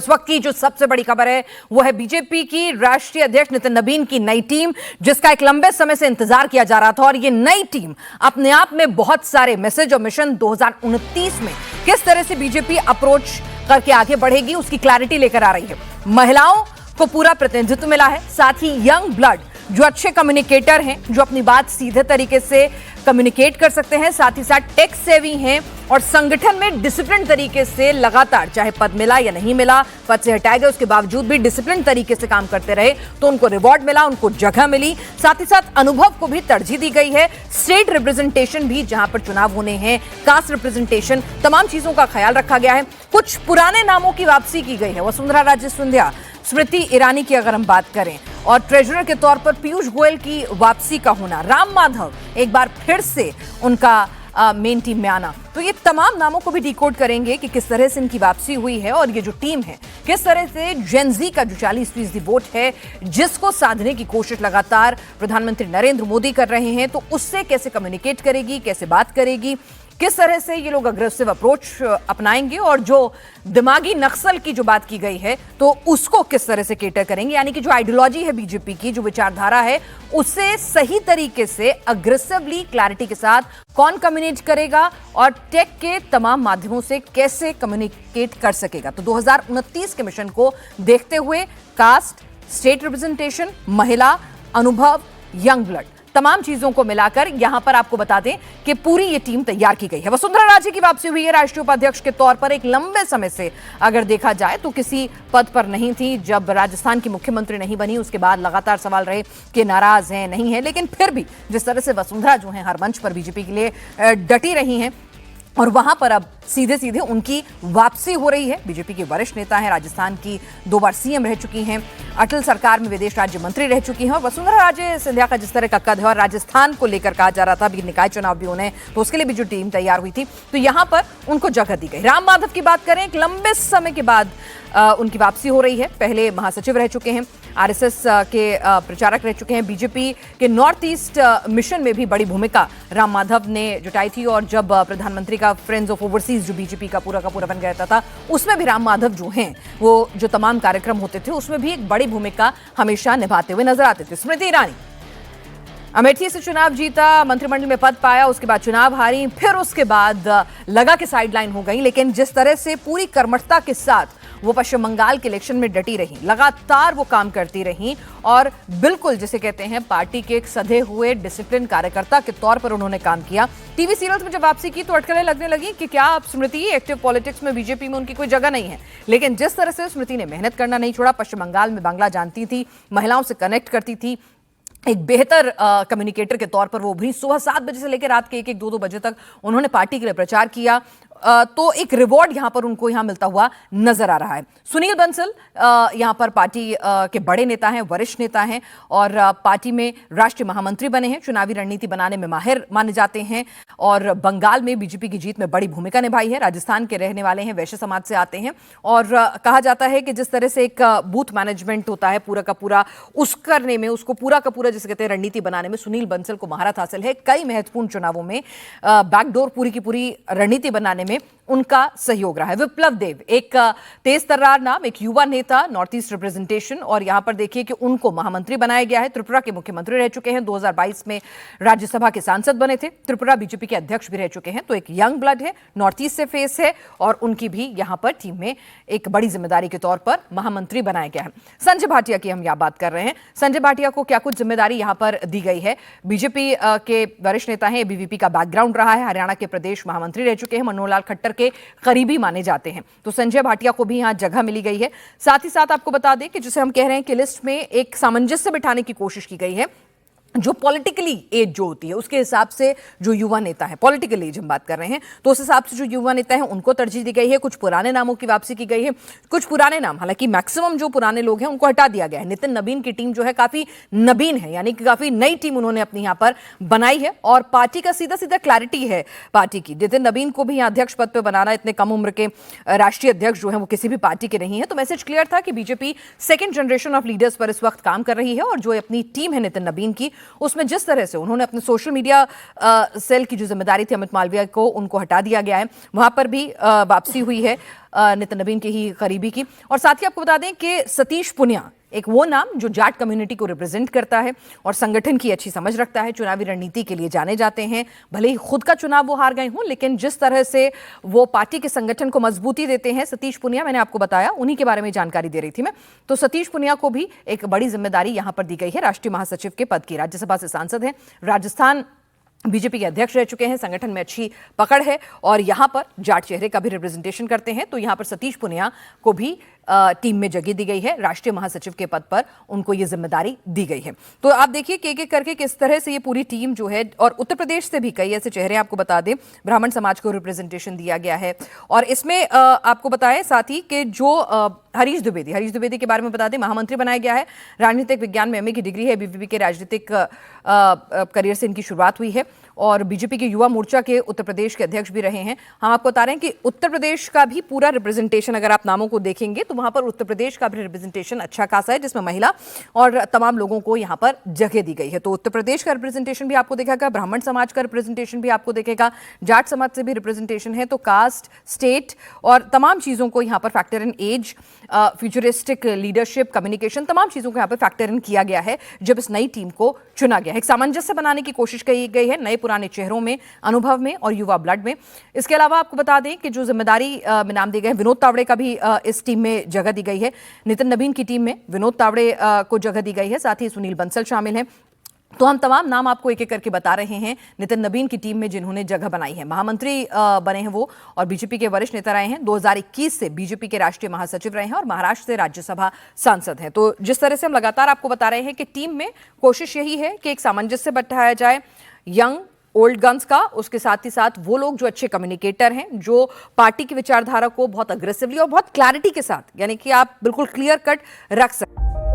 इस वक्त की जो सबसे बड़ी खबर है वो है बीजेपी की राष्ट्रीय अध्यक्ष नितिन नबीन की नई टीम, जिसका एक लंबे समय से इंतजार किया जा रहा था। और ये नई टीम अपने आप में बहुत सारे मैसेज और मिशन 2029 में किस तरह से बीजेपी अप्रोच करके आगे बढ़ेगी उसकी क्लैरिटी लेकर आ रही है। महिलाओं को पूरा प्रतिनिधित्व मिला है, साथ ही यंग ब्लड जो अच्छे कम्युनिकेटर हैं, जो अपनी बात सीधे तरीके से कम्युनिकेट कर सकते हैं, साथ ही साथ टेक सेवी हैं और संगठन में डिसिप्लिन तरीके से लगातार, चाहे पद मिला या नहीं मिला, पद से हटाए गए उसके बावजूद भी डिसिप्लिन तरीके से काम करते रहे तो उनको रिवॉर्ड मिला, उनको जगह मिली। साथ ही साथ अनुभव को भी तरजीह दी गई है। स्टेट रिप्रेजेंटेशन भी जहां पर चुनाव होने हैं, कास्ट रिप्रेजेंटेशन, तमाम चीजों का ख्याल रखा गया है। कुछ पुराने नामों की वापसी की गई है। वसुंधरा राजे सिंधिया, स्मृति ईरानी की अगर हम बात करें, और ट्रेजरर के तौर पर पीयूष गोयल की वापसी का होना, राम माधव एक बार फिर से उनका मेन टीम में आना, तो ये तमाम नामों को भी डिकोड करेंगे कि किस तरह से इनकी वापसी हुई है और ये जो टीम है किस तरह से जेनजी का जो 40% वोट है जिसको साधने की कोशिश लगातार प्रधानमंत्री नरेंद्र मोदी कर रहे हैं, तो उससे कैसे कम्युनिकेट करेगी, कैसे बात करेगी, किस तरह से ये लोग अग्रेसिव अप्रोच अपनाएंगे और जो दिमागी नक्सल की जो बात की गई है तो उसको किस तरह से केटर करेंगे। यानी कि जो आइडियोलॉजी है बीजेपी की, जो विचारधारा है, उसे सही तरीके से अग्रेसिवली क्लैरिटी के साथ कौन कम्युनिकेट करेगा और टेक के तमाम माध्यमों से कैसे कम्युनिकेट कर सकेगा। तो 2029 के मिशन को देखते हुए कास्ट, स्टेट रिप्रेजेंटेशन, महिला, अनुभव, यंग ब्लड, तमाम चीजों को मिलाकर यहां पर आपको बता दें कि पूरी ये टीम तैयार की गई है। वसुंधरा राजे की वापसी हुई है राष्ट्रीय उपाध्यक्ष के तौर पर। एक लंबे समय से अगर देखा जाए तो किसी पद पर नहीं थी। जब राजस्थान की मुख्यमंत्री नहीं बनी उसके बाद लगातार सवाल रहे कि नाराज हैं, नहीं है, लेकिन फिर भी जिस तरह से वसुंधरा जो है हर मंच पर बीजेपी के लिए डटी रही हैं और वहां पर अब सीधे सीधे उनकी वापसी हो रही है। बीजेपी की वरिष्ठ नेता हैं, राजस्थान की 2 बार सीएम रह चुकी हैं, अटल सरकार में विदेश राज्य मंत्री रह चुकी हैं। और वसुंधरा राजे सिंधिया का जिस तरह का कद है और राजस्थान को लेकर कहा जा रहा था अभी निकाय चुनाव भी होने, तो उसके लिए भी जो टीम तैयार हुई थी, तो यहां पर उनको जगह दी गई। राम माधव की बात करें, एक लंबे समय के बाद उनकी वापसी हो रही है। पहले महासचिव रह चुके हैं, आरएसएस के प्रचारक रह चुके हैं, बीजेपी के नॉर्थ ईस्ट मिशन में भी बड़ी भूमिका राम माधव ने जुटाई थी। और जब प्रधानमंत्री का फ्रेंड्स ऑफ ओवरसीज जो बीजेपी का पूरा बन गया था उसमें भी राम माधव जो हैं वो जो तमाम कार्यक्रम होते थे उसमें भी एक बड़ी भूमिका हमेशा निभाते हुए नजर आते थे। स्मृति ईरानी अमेठी से चुनाव जीता, मंत्रिमंडल में पद पाया, उसके बाद चुनाव हारी, फिर उसके बाद लगा के साइडलाइन हो गई। लेकिन जिस तरह से पूरी कर्मठता के साथ वो पश्चिम बंगाल के इलेक्शन में डटी रही, लगातार वो काम करती रही और बिल्कुल जिसे कहते हैं पार्टी के एक सधे हुए डिसिप्लिन कार्यकर्ता के तौर पर उन्होंने काम किया। टीवी सीरियल्स में जब वापसी की तो अटकलें लगने लगी कि क्या अब स्मृति एक्टिव पॉलिटिक्स में, बीजेपी में उनकी कोई जगह नहीं है। लेकिन जिस तरह से स्मृति ने मेहनत करना नहीं छोड़ा, पश्चिम बंगाल में बांग्ला जानती थी, महिलाओं से कनेक्ट करती थी, एक बेहतर कम्युनिकेटर के तौर पर वो भी सुबह 7 बजे से लेकर रात के 1-1, 2-2 बजे तक उन्होंने पार्टी के लिए प्रचार किया। तो एक रिवॉर्ड यहां पर उनको यहां मिलता हुआ नजर आ रहा है। सुनील बंसल यहां पर पार्टी के बड़े नेता हैं, वरिष्ठ नेता हैं और पार्टी में राष्ट्रीय महामंत्री बने हैं, चुनावी रणनीति बनाने में माहिर माने जाते हैं और बंगाल में बीजेपी की जीत में बड़ी भूमिका निभाई है। राजस्थान के रहने वाले हैं, वैश्य समाज से आते हैं और कहा जाता है कि जिस तरह से एक बूथ मैनेजमेंट होता है पूरा का पूरा, उस करने में, उसको पूरा का पूरा जिसे कहते हैं रणनीति बनाने में सुनील बंसल को महारत हासिल है। कई महत्वपूर्ण चुनावों में बैकडोर पूरी की पूरी रणनीति बनाने में उनका सहयोग रहा है। विप्लव देव एक तेज तर्रार नाम, एक युवा नेता, नॉर्थ ईस्ट रिप्रेजेंटेशन, और यहां पर देखिए कि उनको महामंत्री बनाया गया है। त्रिपुरा के मुख्यमंत्री रह चुके हैं, 2022 में राज्यसभा के सांसद बने थे, त्रिपुरा बीजेपी के अध्यक्ष भी रह चुके हैं। तो एक यंग ब्लड है, नॉर्थ ईस्ट से फेस है और उनकी भी यहां पर टीम में एक बड़ी जिम्मेदारी के तौर पर महामंत्री बनाया गया है। संजय भाटिया की हम यहां बात कर रहे हैं। संजय भाटिया को क्या कुछ जिम्मेदारी यहां पर दी गई है? बीजेपी के वरिष्ठ नेता हैं, एबीवीपी का बैकग्राउंड रहा है, हरियाणा के प्रदेश महामंत्री रह चुके हैं, मनोहर लाल खट्टर के करीबी माने जाते हैं। तो संजय भाटिया को भी यहां जगह मिली गई है। साथ ही साथ आपको बता दें कि जिसे हम कह रहे हैं कि लिस्ट में एक सामंजस्य बिठाने की कोशिश की गई है। जो पॉलिटिकली एज जो होती है उसके हिसाब से जो युवा नेता है, पॉलिटिकल एज हम बात कर रहे हैं, तो उस हिसाब से जो युवा नेता है उनको तरजीह दी गई है। कुछ पुराने नामों की वापसी की गई है, कुछ पुराने नाम, हालांकि मैक्सिमम जो पुराने लोग हैं उनको हटा दिया गया है। नितिन नबीन की टीम जो है काफी नबीन है, यानी कि काफी नई टीम उन्होंने अपनी यहां पर बनाई है और पार्टी का सीधा सीधा क्लैरिटी है पार्टी की। नितिन नबीन को भी यहां अध्यक्ष पद पर बनाना, इतने कम उम्र के राष्ट्रीय अध्यक्ष जो है वो किसी भी पार्टी के नहीं है। तो मैसेज क्लियर था कि BJP second generation of leaders पर इस वक्त काम कर रही है और जो अपनी टीम है नितिन नबीन की, उसमें जिस तरह से उन्होंने अपने सोशल मीडिया सेल की जो जिम्मेदारी थी अमित मालविया को, उनको हटा दिया गया है, वहां पर भी वापसी हुई है। नितिन नबीन के ही करीबी की। और साथ ही आपको बता दें कि सतीश पुनिया एक वो नाम जो जाट कम्युनिटी को रिप्रेजेंट करता है और संगठन की अच्छी समझ रखता है, चुनावी रणनीति के लिए जाने जाते हैं। भले ही खुद का चुनाव वो हार गए हों, लेकिन जिस तरह से वो पार्टी के संगठन को मजबूती देते हैं, सतीश पुनिया, मैंने आपको बताया, उन्हीं के बारे में जानकारी दे रही थी मैं। तो सतीश पुनिया को भी एक बड़ी जिम्मेदारी यहां पर दी गई है, राष्ट्रीय महासचिव के पद की। राज्यसभा से सांसद हैं, राजस्थान बीजेपी के अध्यक्ष रह चुके हैं, संगठन में अच्छी पकड़ है और यहां पर जाट चेहरे का भी रिप्रेजेंटेशन करते हैं। तो यहां पर सतीश पुनिया को भी टीम में जगह दी गई है, राष्ट्रीय महासचिव के पद पर उनको यह जिम्मेदारी दी गई है। तो आप देखिए कि एक एक करके किस तरह से ये पूरी टीम जो है, और उत्तर प्रदेश से भी कई ऐसे चेहरे आपको बता दें, ब्राह्मण समाज को रिप्रेजेंटेशन दिया गया है। और इसमें आपको बताएं साथ ही कि जो हरीश द्विवेदी के बारे में बता दें, महामंत्री बनाया गया है, राजनीतिक विज्ञान में एमए की डिग्री है, बीबीपी के राजनीतिक करियर से इनकी शुरुआत हुई है और बीजेपी के युवा मोर्चा के उत्तर प्रदेश के अध्यक्ष भी रहे हैं। हम आपको बता रहे हैं कि उत्तर प्रदेश का भी पूरा रिप्रेजेंटेशन, अगर आप नामों को देखेंगे तो वहां पर उत्तर प्रदेश का भी रिप्रेजेंटेशन अच्छा खासा है, जिसमें महिला और तमाम लोगों को यहां पर जगह दी गई है। तो उत्तर प्रदेश का रिप्रेजेंटेशन भी आपको देखेगा, ब्राह्मण समाज का रिप्रेजेंटेशन भी आपको देखेगा, जाट समाज से भी रिप्रेजेंटेशन है। तो कास्ट, स्टेट और तमाम चीजों को यहां पर factor in, age, futuristic leadership, communication, तमाम चीजों को यहां पर फैक्टर इन किया गया है जब इस नई टीम को चुना गया है। एक सामंजस्य बनाने की कोशिश की गई है, नए पुराने चेहरों में, अनुभव में और युवा ब्लड में। इसके अलावा आपको बता दें कि जो जिम्मेदारी में नाम दिए गए, विनोद तावड़े का भी इस टीम में जगह दी गई है। नितिन नबीन की टीम में विनोद तावड़े को जगह दी गई है, साथ ही सुनील बंसल शामिल हैं। तो हम तमाम नाम आपको एक एक करके बता रहे हैं नितिन नबीन की टीम में जिन्होंने जगह बनाई है। महामंत्री बने हैं वो और बीजेपी के वरिष्ठ नेता रहे हैं, 2021 से बीजेपी के राष्ट्रीय महासचिव रहे हैं और महाराष्ट्र से राज्यसभा सांसद हैं। तो जिस तरह से हम लगातार आपको बता रहे हैं कि टीम में कोशिश यही है कि एक सामंजस्य बैठाया जाए, यंग ओल्ड गन्स का, उसके साथ ही साथ वो लोग जो अच्छे कम्युनिकेटर हैं, जो पार्टी की विचारधारा को बहुत अग्रेसिवली और बहुत क्लैरिटी के साथ, यानी कि आप बिल्कुल क्लियर कट रख सकते हैं।